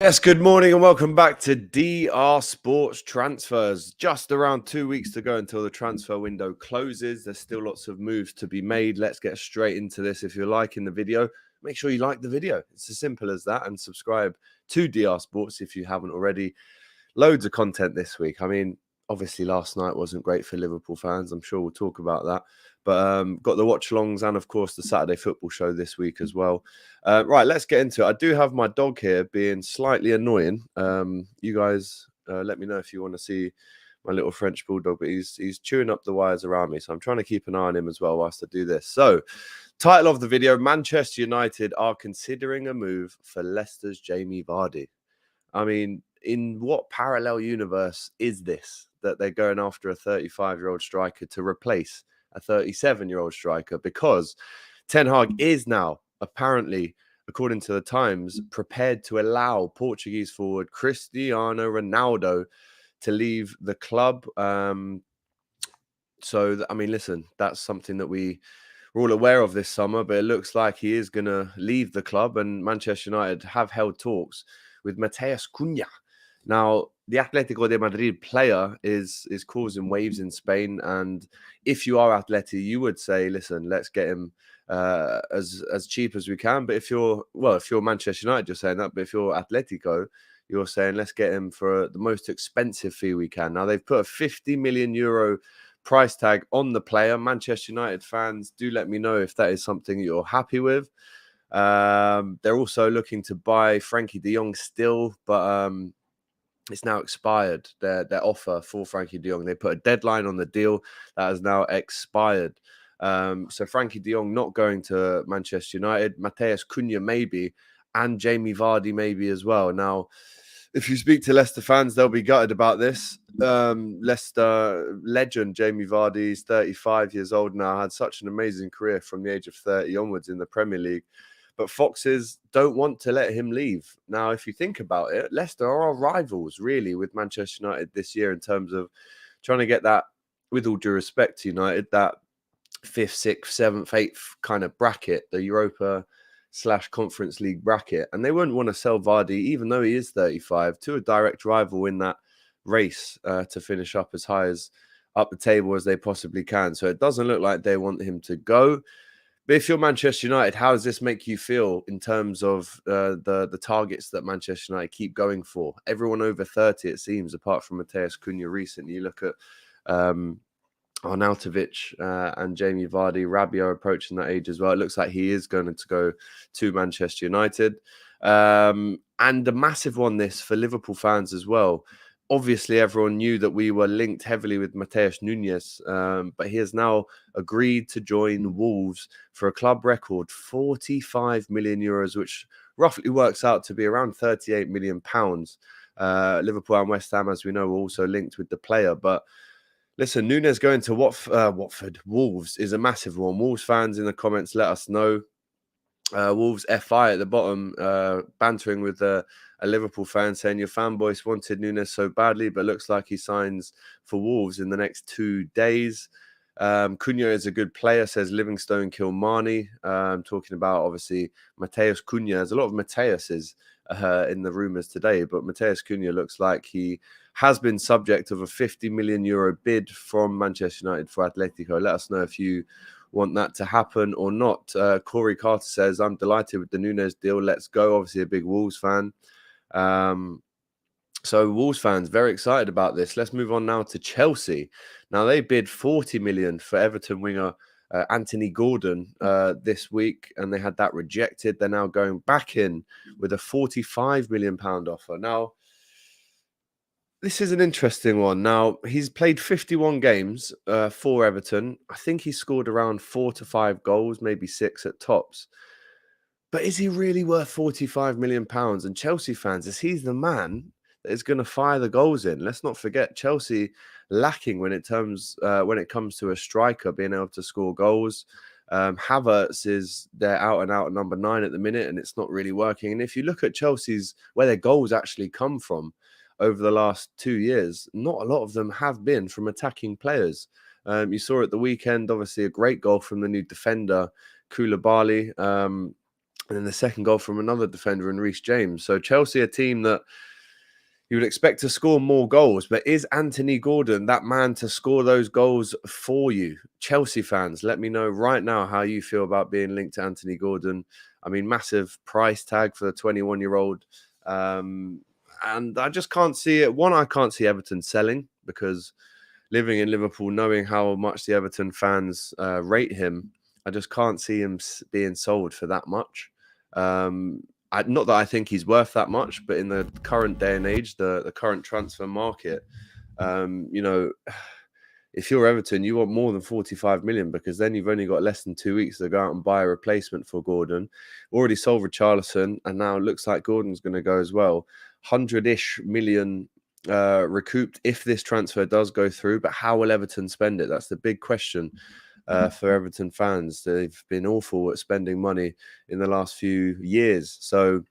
Yes, good morning and welcome back to DR Sports Transfers. Just around 2 weeks to go until the transfer window closes. There's still lots of moves to be made. Let's get straight into this. If you're liking the video, make sure you like the video. It's as simple as that. And subscribe to DR Sports if you haven't already. Loads of content this week. I mean, obviously last night wasn't great for Liverpool fans. I'm sure we'll talk about that. But got the watch-alongs and, of course, the Saturday football show this week as well. Right, let's get into it. I do have my dog here being slightly annoying. You guys let me know if you want to see my little French bulldog, but he's chewing up the wires around me. So I'm trying to keep an eye on him as well whilst I do this. So, title of the video, Manchester United are considering a move for Leicester's Jamie Vardy. I mean, in what parallel universe is this that they're going after a 35-year-old striker to replace a 37-year-old striker? Because Ten Hag is now apparently, according to the Times, prepared to allow Portuguese forward Cristiano Ronaldo to leave the club. I mean, listen, that's something that we're all aware of this summer, but it looks like he is going to leave the club, and Manchester United have held talks with Matheus Nunes. Now, the Atletico de Madrid player is causing waves in Spain, and if you are Atleti, you would say, listen, let's get him as cheap as we can. But if you're Manchester United, you're saying that. But if you're Atletico, you're saying let's get him for the most expensive fee we can. Now, they've put a 50 million euro price tag on the player. Manchester United fans, do let me know if that is something you're happy with. They're also looking to buy Frankie de Jong still, but it's now expired, their offer for Frankie de Jong. They put a deadline on the deal that has now expired. So Frankie de Jong not going to Manchester United, Matheus Nunes maybe, and Jamie Vardy maybe as well. Now, if you speak to Leicester fans, they'll be gutted about this. Leicester legend Jamie Vardy is 35 years old now, had such an amazing career from the age of 30 onwards in the Premier League. But Foxes don't want to let him leave. Now, if you think about it, Leicester are rivals, really, with Manchester United this year in terms of trying to get that, with all due respect to United, that 5th, 6th, 7th, 8th kind of bracket, the Europa/Conference League bracket. And they wouldn't want to sell Vardy, even though he is 35, to a direct rival in that race to finish up as high as up the table as they possibly can. So it doesn't look like they want him to go. But if you're Manchester United, how does this make you feel in terms of the targets that Manchester United keep going for? Everyone over 30, it seems, apart from Matheus Nunes recently. You look at Arnautovic and Jamie Vardy, Rabiot approaching that age as well. It looks like he is going to go to Manchester United. And a massive one this for Liverpool fans as well. Obviously, everyone knew that we were linked heavily with Matheus Nunes, but he has now agreed to join Wolves for a club record 45 million euros, which roughly works out to be around 38 million pounds. Liverpool and West Ham, as we know, were also linked with the player. But listen, Nunes going to Watford, Wolves is a massive one. Wolves fans in the comments, let us know. Wolves FI at the bottom, bantering with a Liverpool fan saying your fan voice wanted Nunes so badly, but looks like he signs for Wolves in the next 2 days. Cunha is a good player, says Livingstone Kilmarny. Talking about, obviously, Matheus Cunha. There's a lot of Matheuses in the rumours today, but Matheus Cunha looks like he has been subject of a 50 million euro bid from Manchester United for Atletico. Let us know if you want that to happen or not. Corey Carter says, I'm delighted with the Nunes deal. Let's go. Obviously a big Wolves fan. So Wolves fans, very excited about this. Let's move on now to Chelsea. Now they bid 40 million for Everton winger Anthony Gordon this week, and they had that rejected. They're now going back in with a 45 million pound offer. Now, this is an interesting one. Now, he's played 51 games for Everton. I think he scored around 4 to 5 goals, maybe 6 at tops. But is he really worth 45 million pounds? And Chelsea fans, is he the man that is going to fire the goals in? Let's not forget Chelsea lacking when it comes to a striker being able to score goals. Havertz is their out-and-out number 9 at the minute, and it's not really working. And if you look at Chelsea's, where their goals actually come from over the last 2 years, not a lot of them have been from attacking players. You saw at the weekend, obviously, a great goal from the new defender, Koulibaly. And then the second goal from another defender in Reece James. So Chelsea, a team that you would expect to score more goals, but is Anthony Gordon that man to score those goals for you? Chelsea fans, let me know right now how you feel about being linked to Anthony Gordon. I mean, massive price tag for the 21-year-old. And I just can't see it. One, I can't see Everton selling because living in Liverpool, knowing how much the Everton fans rate him, I just can't see him being sold for that much. Not that I think he's worth that much, but in the current day and age, the current transfer market, if you're Everton, you want more than 45 million because then you've only got less than 2 weeks to go out and buy a replacement for Gordon. Already sold Richarlison, and now it looks like Gordon's going to go as well. 100-ish million recouped if this transfer does go through, but how will Everton spend it? That's the big question for Everton fans. They've been awful at spending money in the last few years. So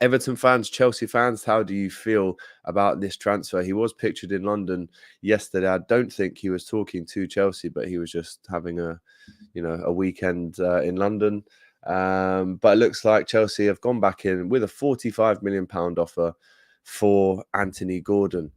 Everton fans, Chelsea fans, how do you feel about this transfer? He was pictured in London yesterday. I don't think he was talking to Chelsea, but he was just having a weekend in London. But it looks like Chelsea have gone back in with a £45 million offer for Anthony Gordon.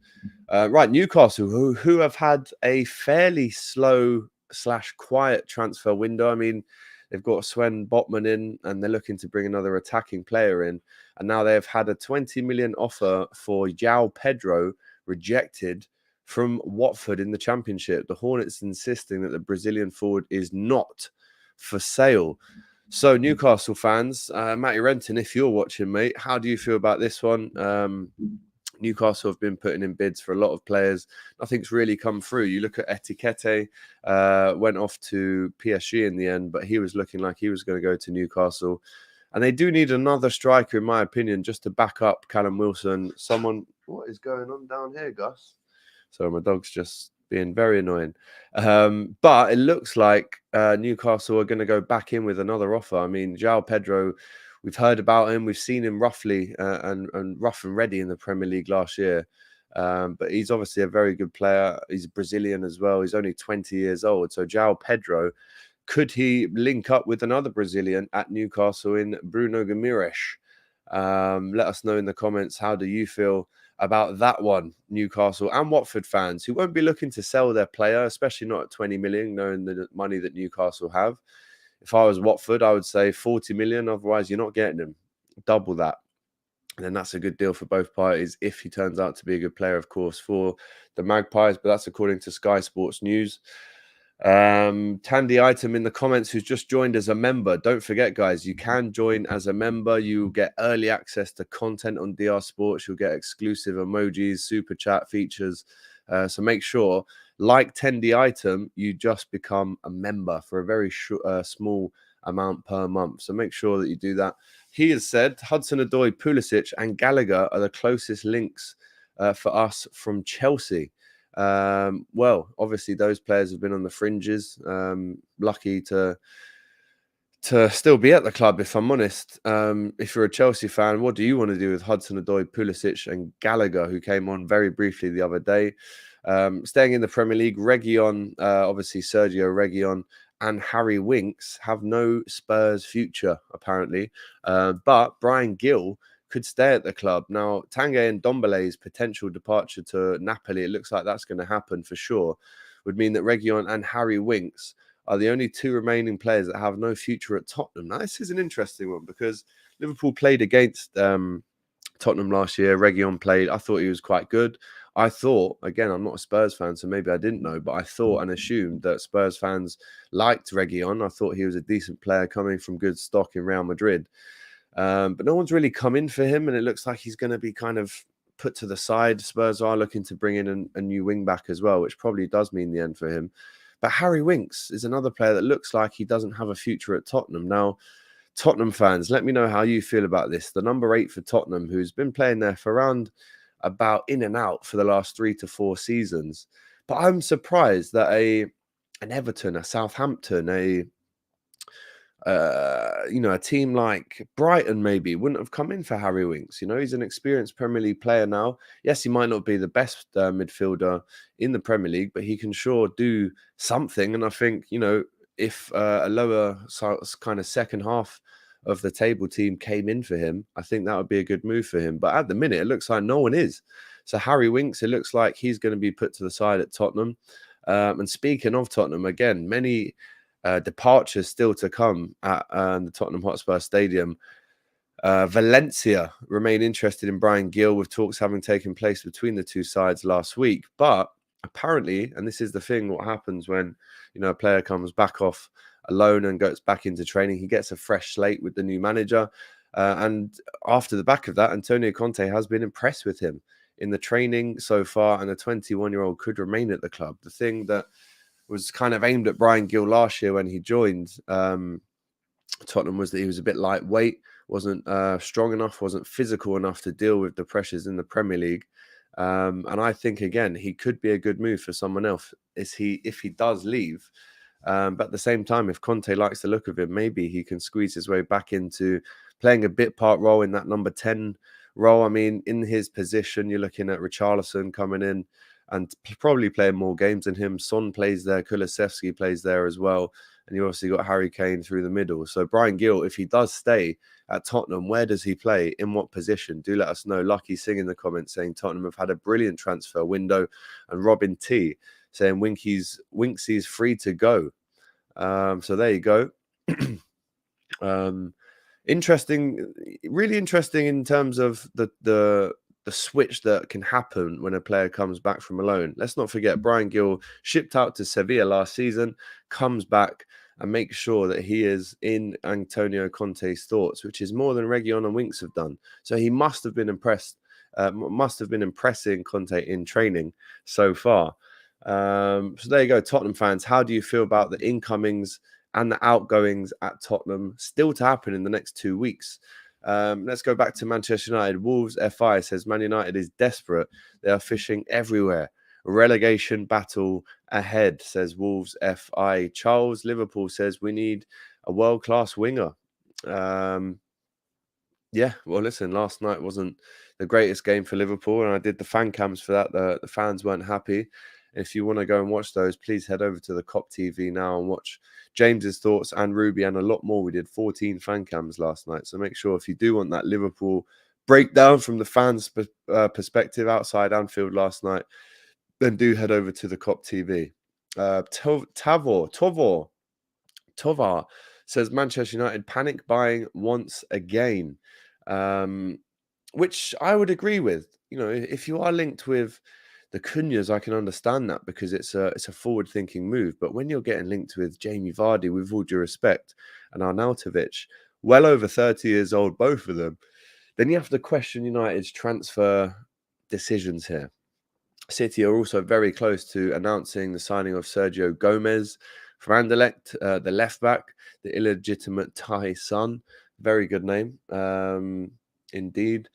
Right, Newcastle, who have had a fairly slow/quiet transfer window. I mean, they've got Sven Botman in, and they're looking to bring another attacking player in. And now they've had a 20 million offer for Joao Pedro rejected from Watford in the Championship. The Hornets insisting that the Brazilian forward is not for sale. So Newcastle fans, Matty Renton, if you're watching, mate, how do you feel about this one? Newcastle have been putting in bids for a lot of players. Nothing's really come through. You look at Etiquette, went off to PSG in the end, but he was looking like he was going to go to Newcastle. And they do need another striker, in my opinion, just to back up Callum Wilson. What is going on down here, Gus? Sorry, my dog's just being very annoying. But it looks like Newcastle are going to go back in with another offer. I mean, Joao Pedro, we've heard about him. We've seen him roughly and rough and ready in the Premier League last year. But he's obviously a very good player. He's Brazilian as well. He's only 20 years old. So Joao Pedro, could he link up with another Brazilian at Newcastle in Bruno Guimaraes? Let us know in the comments. How do you feel about that one, Newcastle and Watford fans who won't be looking to sell their player, especially not at 20 million, knowing the money that Newcastle have? If I was Watford, I would say 40 million. Otherwise, you're not getting him. Double that. And then that's a good deal for both parties if he turns out to be a good player, of course, for the Magpies. But that's according to Sky Sports News. Tandy Item in the comments who's just joined as a member. Don't forget, guys, you can join as a member. You get early access to content on DR Sports. You'll get exclusive emojis, super chat features. So make sure, like Tandy Item, you just become a member for a very small amount per month. So make sure that you do that. He has said Hudson-Odoi, Pulisic and Gallagher are the closest links for us from Chelsea. Well, obviously those players have been on the fringes. Lucky to still be at the club, if I'm honest. If you're a Chelsea fan, what do you want to do with Hudson-Odoi, Pulisic and Gallagher, who came on very briefly the other day? Staying in the Premier League, Reguilon, obviously Sergio Reguilon and Harry Winks have no Spurs future, apparently. But Brian Gill could stay at the club. Now, Tanguy Ndombele's potential departure to Napoli, it looks like that's going to happen for sure, would mean that Reguilon and Harry Winks are the only two remaining players that have no future at Tottenham. Now, this is an interesting one because Liverpool played against Tottenham last year. Reguilon played. I thought he was quite good. I thought, again, I'm not a Spurs fan, so maybe I didn't know, but I thought and assumed that Spurs fans liked Reguilon. I thought he was a decent player coming from good stock in Real Madrid. But no one's really come in for him, and it looks like he's going to be kind of put to the side. Spurs are looking to bring in a new wing back as well, which probably does mean the end for him. But Harry Winks is another player that looks like he doesn't have a future at Tottenham. Now, Tottenham fans, let me know how you feel about this. The number 8 for Tottenham, who's been playing there for around about in and out for the last 3 to 4 seasons. But I'm surprised that an Everton, a Southampton, a team like Brighton maybe wouldn't have come in for Harry Winks. He's an experienced Premier League player now. Yes, he might not be the best midfielder in the Premier League, but he can sure do something. And I think, if a lower kind of second half of the table team came in for him, I think that would be a good move for him. But at the minute, it looks like no one is. So Harry Winks, it looks like he's going to be put to the side at Tottenham. And speaking of Tottenham, again, many departures still to come at the Tottenham Hotspur Stadium. Valencia remain interested in Bryan Gil, with talks having taken place between the two sides last week. But apparently, and this is the thing, what happens when a player comes back off a loan and goes back into training, he gets a fresh slate with the new manager. And after the back of that, Antonio Conte has been impressed with him in the training so far, and the 21-year-old could remain at the club. The thing that was kind of aimed at Bryan Gil last year when he joined Tottenham was that he was a bit lightweight, wasn't strong enough, wasn't physical enough to deal with the pressures in the Premier League. And I think, again, he could be a good move for someone else if he does leave. But at the same time, if Conte likes the look of him, maybe he can squeeze his way back into playing a bit part role in that number 10 role. I mean, in his position, you're looking at Richarlison coming in and probably playing more games than him. Son plays there, Kulusevski plays there as well. And you obviously got Harry Kane through the middle. So Bryan Gil, if he does stay at Tottenham, where does he play? In what position? Do let us know. Lucky Singh in the comments saying Tottenham have had a brilliant transfer window. And Robin T saying Winksy's free to go. So there you go. Interesting, really interesting in terms of the switch that can happen when a player comes back from a loan. Let's not forget, Bryan Gil shipped out to Sevilla last season, comes back and makes sure that he is in Antonio Conte's thoughts, which is more than Reguilon and Winks have done. So he must have been impressed, must have been impressing Conte in training so far. So there you go, Tottenham fans. How do you feel about the incomings and the outgoings at Tottenham still to happen in the next 2 weeks? Let's go back to Manchester United. Wolves FI says Man United is desperate. They are fishing everywhere. Relegation battle ahead, says Wolves FI. Charles Liverpool says we need a world-class winger. Yeah, well, listen, last night wasn't the greatest game for Liverpool, and I did the fan cams for that. The fans weren't happy. If you want to go and watch those, please head over to the COP TV now and watch James's thoughts and Ruby and a lot more. We did 14 fan cams last night. So make sure if you do want that Liverpool breakdown from the fans' perspective outside Anfield last night, then do head over to the COP TV. Tovar says Manchester United panic buying once again, which I would agree with. If you are linked with the Cunhas, I can understand that because it's a forward-thinking move. But when you're getting linked with Jamie Vardy, with all due respect, and Arnautovic, well over 30 years old, both of them, then you have to question United's transfer decisions here. City are also very close to announcing the signing of Sergio Gomez from Anderlecht, the left-back, the illegitimate Thai son. Very good name, indeed.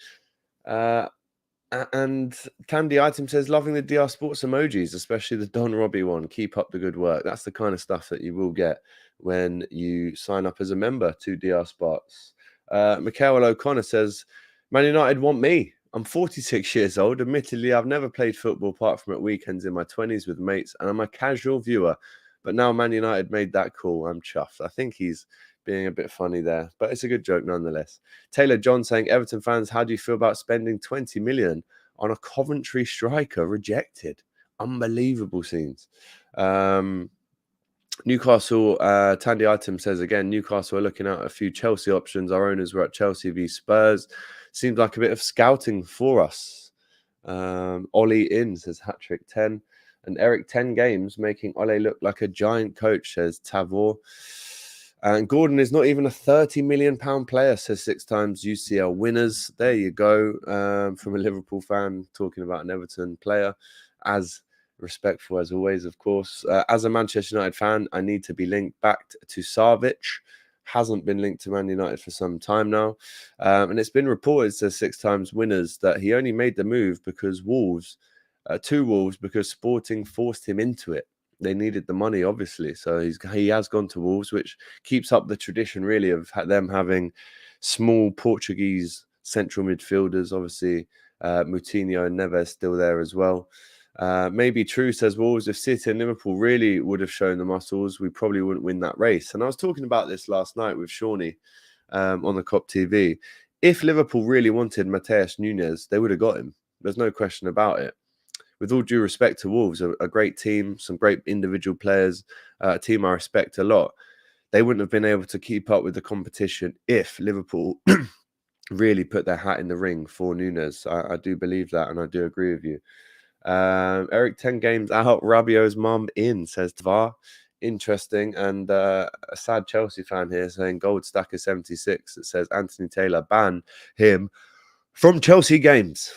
And Candy Item says, loving the DR Sports emojis, especially the Don Robbie one. Keep up the good work. That's the kind of stuff that you will get when you sign up as a member to DR Sports. Michael O'Connor says, Man United want me. I'm 46 years old. Admittedly, I've never played football apart from at weekends in my 20s with mates, and I'm a casual viewer. But now Man United made that call. I'm chuffed. I think he's being a bit funny there, but it's a good joke nonetheless. Taylor John saying, Everton fans, how do you feel about spending 20 million on a Coventry striker rejected? Unbelievable scenes. Newcastle, Tandy Item says again, Newcastle are looking at a few Chelsea options. Our owners were at Chelsea v Spurs. Seems like a bit of scouting for us. Ollie in says hat-trick 10. And Eric 10 games making Ole look like a giant coach, says Tavor. And Gordon is not even a £30 million player, says 6 times UCL winners. There you go. From a Liverpool fan talking about an Everton player. As respectful as always, of course. As a Manchester United fan, I need to be linked back to Savic. Hasn't been linked to Man United for some time now. And it's been reported, says 6 times winners, that he only made the move because Wolves, because Sporting forced him into it. They needed the money, obviously. So he has gone to Wolves, which keeps up the tradition, really, of them having small Portuguese central midfielders. Obviously, Moutinho and Neves still there as well. Maybe true, says Wolves. If City and Liverpool really would have shown the muscles, we probably wouldn't win that race. And I was talking about this last night with Shawnee. on the COP TV. If Liverpool really wanted Matheus Nunes, they would have got him. There's no question about it. With all due respect to Wolves, a great team, some great individual players, a team I respect a lot. They wouldn't have been able to keep up with the competition if Liverpool really put their hat in the ring for Nunes. I do believe that, and I do agree with you. Eric, 10 games out, Rabiot's mum in, says Tvar. Interesting. And a sad Chelsea fan here saying Gold Stacker 76. It says Anthony Taylor, ban him from Chelsea games.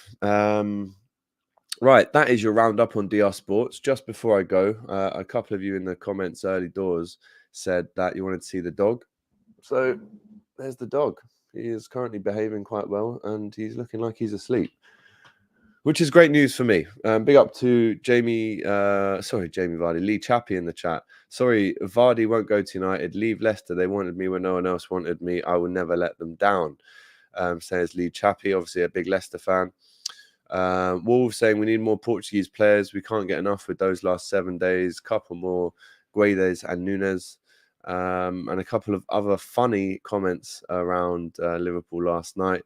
Right, that is your roundup on DR Sports. Just before I go, a couple of you in the comments early doors said that you wanted to see the dog. So there's the dog. He is currently behaving quite well, and he's looking like he's asleep, which is great news for me. Big up to Jamie Vardy, Lee Chappie in the chat. Sorry, Vardy won't go to United. Leave Leicester. They wanted me when no one else wanted me. I will never let them down, says Lee Chappie, obviously a big Leicester fan. Wolves saying we need more Portuguese players. We can't get enough with those last 7 days. Couple more Guedes and Nunes. And a couple of other funny comments around Liverpool last night.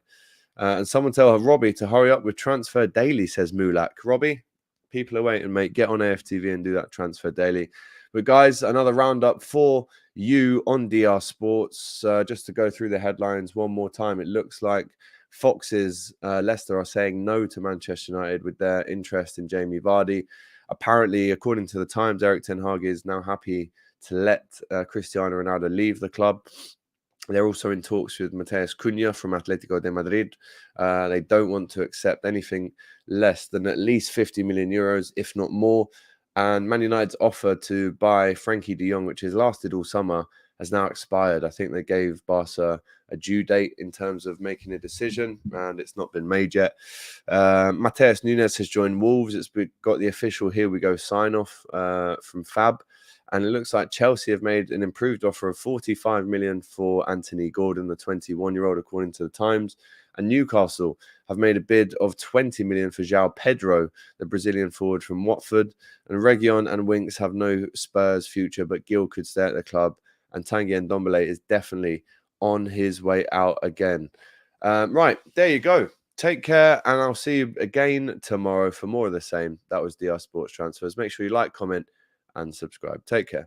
And someone tell Robbie to hurry up with Transfer Daily, says Mulak. Robbie, people are waiting, mate. Get on AFTV and do that Transfer Daily. But guys, another roundup for you on DR Sports. Just to go through the headlines one more time, it looks like Fox's Leicester are saying no to Manchester United with their interest in Jamie Vardy. Apparently, according to the Times, Eric Ten Hag is now happy to let Cristiano Ronaldo leave the club. They're also in talks with Matheus Cunha from Atletico de Madrid. They don't want to accept anything less than at least 50 million euros, if not more. And Man United's offer to buy Frankie de Jong, which has lasted all summer, has now expired. I think they gave Barca a due date in terms of making a decision, and it's not been made yet. Matheus Nunes has joined Wolves. It's got the official here we go sign off from Fab. And it looks like Chelsea have made an improved offer of 45 million for Anthony Gordon, the 21-year-old, according to the Times. And Newcastle have made a bid of 20 million for Joao Pedro, the Brazilian forward from Watford. And Reguilon and Winks have no Spurs future, but Gil could stay at the club. And Tanguy Ndombele is definitely on his way out again. Right, there you go. Take care, and I'll see you again tomorrow for more of the same. That was DR Sports Transfers. Make sure you like, comment, and subscribe. Take care.